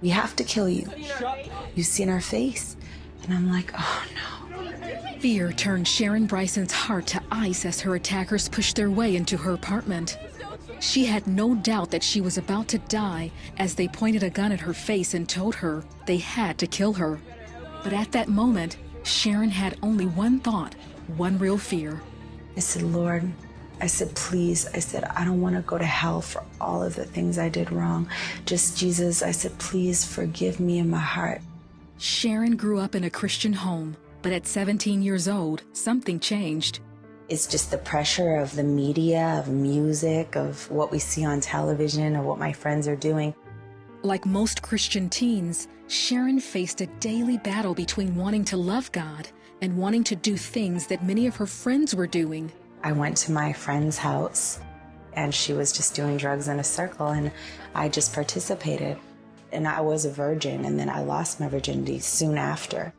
We have to kill you. You see in our face. And I'm like, oh no. Fear turned Sharon Bryson's heart to ice as her attackers pushed their way into her apartment. She had no doubt that she was about to die as they pointed a gun at her face and told her they had to kill her. But at that moment, Sharon had only one thought, one real fear. I said, Lord, I said, please, I said, I don't want to go to hell for all of the things I did wrong. Just Jesus, I said, please forgive me in my heart. Sharon grew up in a Christian home, but at 17 years old, something changed. It's just the pressure of the media, of music, of what we see on television, of what my friends are doing. Like most Christian teens, Sharon faced a daily battle between wanting to love God and wanting to do things that many of her friends were doing. I went to my friend's house, and she was just doing drugs in a circle, and I just participated. And I was a virgin, and then I lost my virginity soon after.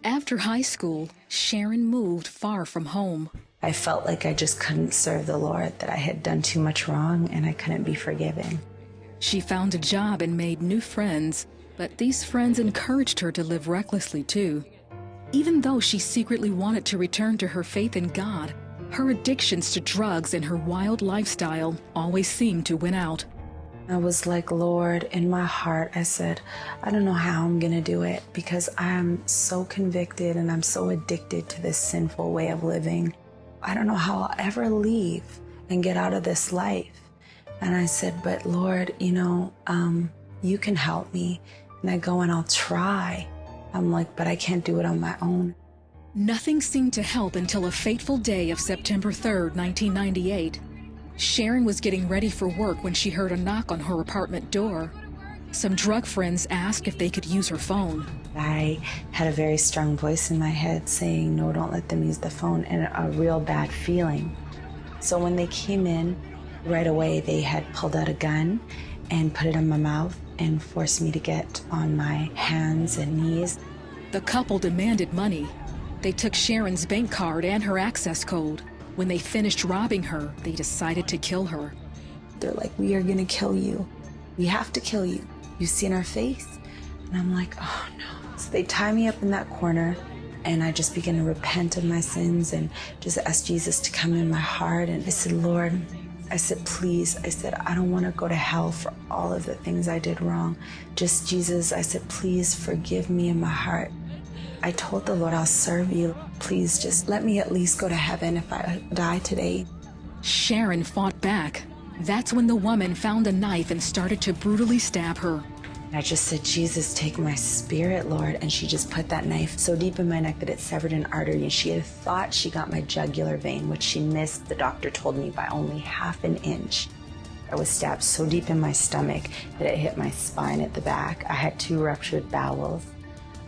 After high school, Sharon moved far from home. I felt like I just couldn't serve the Lord, that I had done too much wrong, and I couldn't be forgiven. She found a job and made new friends, but these friends encouraged her to live recklessly too. Even though she secretly wanted to return to her faith in God, her addictions to drugs and her wild lifestyle always seemed to win out. I was like, Lord, in my heart, I said, I don't know how I'm going to do it because I'm so convicted and I'm so addicted to this sinful way of living. I don't know how I'll ever leave and get out of this life. And I said, but Lord, you can help me. And I go and I'll try. I'm like, but I can't do it on my own. Nothing seemed to help until a fateful day of September 3rd, 1998. Sharon was getting ready for work when she heard a knock on her apartment door. Some drug friends asked if they could use her phone. I had a very strong voice in my head saying, no, don't let them use the phone, and a real bad feeling. So when they came in, right away they had pulled out a gun and put it in my mouth and forced me to get on my hands and knees. The couple demanded money. They took Sharon's bank card and her access code. When they finished robbing her, they decided to kill her. They're like, we are gonna kill you. We have to kill you. You see in our face? And I'm like, oh no. So they tie me up in that corner, and I just begin to repent of my sins and just ask Jesus to come in my heart. And I said, Lord, I said, please, I said, I don't want to go to hell for all of the things I did wrong. Just Jesus, I said, please forgive me in my heart. I told the Lord, I'll serve you. Please just let me at least go to heaven if I die today. Sharon fought back. That's when the woman found a knife and started to brutally stab her. I just said, Jesus, take my spirit, Lord. And she just put that knife so deep in my neck that it severed an artery. And she had thought she got my jugular vein, which she missed, the doctor told me, by only half an inch. I was stabbed so deep in my stomach that it hit my spine at the back. I had 2 ruptured bowels.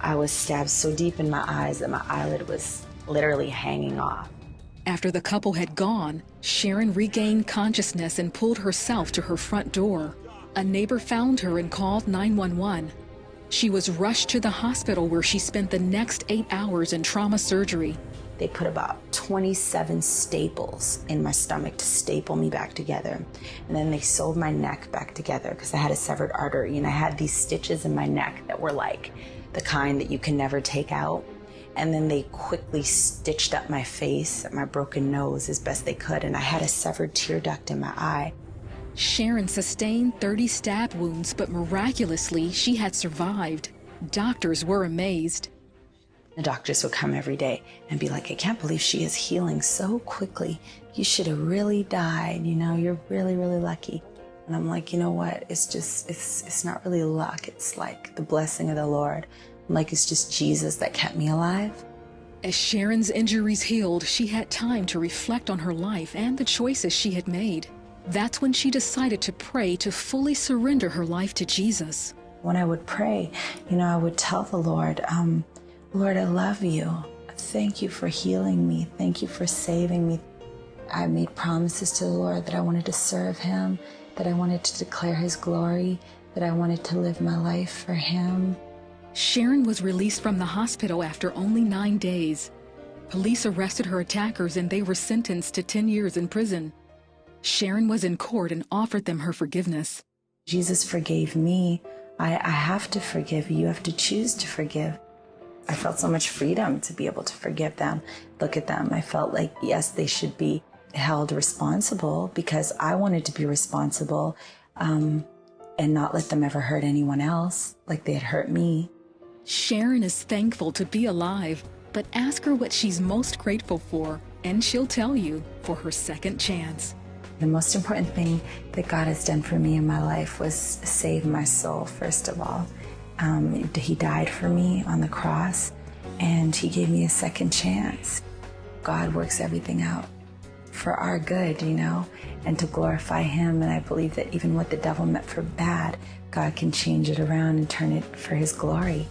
I was stabbed so deep in my eyes that my eyelid was literally hanging off. After the couple had gone, Sharon regained consciousness and pulled herself to her front door. A neighbor found her and called 911. She was rushed to the hospital where she spent the next 8 hours in trauma surgery. They put about 27 staples in my stomach to staple me back together. And then they sewed my neck back together because I had a severed artery, and I had these stitches in my neck that were like the kind that you can never take out. And then they quickly stitched up my face and my broken nose as best they could, and I had a severed tear duct in my eye. Sharon sustained 30 stab wounds, but miraculously, she had survived. Doctors were amazed. The doctors would come every day and be like, I can't believe she is healing so quickly. You should have really died, you're really, really lucky. And I'm like, you know what, it's not really luck. It's like the blessing of the Lord. I'm like, it's just Jesus that kept me alive. As Sharon's injuries healed, she had time to reflect on her life and the choices she had made. That's when she decided to pray to fully surrender her life to Jesus. When I would pray, I would tell the Lord, Lord, I love you. Thank you for healing me. Thank you for saving me. I made promises to the Lord that I wanted to serve him, that I wanted to declare his glory, that I wanted to live my life for him. Sharon was released from the hospital after only 9 days. Police arrested her attackers and they were sentenced to 10 years in prison. Sharon was in court and offered them her forgiveness. Jesus forgave me I have to forgive. You have to choose to forgive. I felt so much freedom to be able to forgive them, look at them. I felt like, yes, they should be held responsible because I wanted to be responsible and not let them ever hurt anyone else like they had hurt me. Sharon is thankful to be alive, but ask her what she's most grateful for, and she'll tell you for her second chance. The most important thing that God has done for me in my life was save my soul, first of all. He died for me on the cross, and he gave me a second chance. God works everything out for our good, you know, and to glorify him. And I believe that even what the devil meant for bad, God can change it around and turn it for his glory.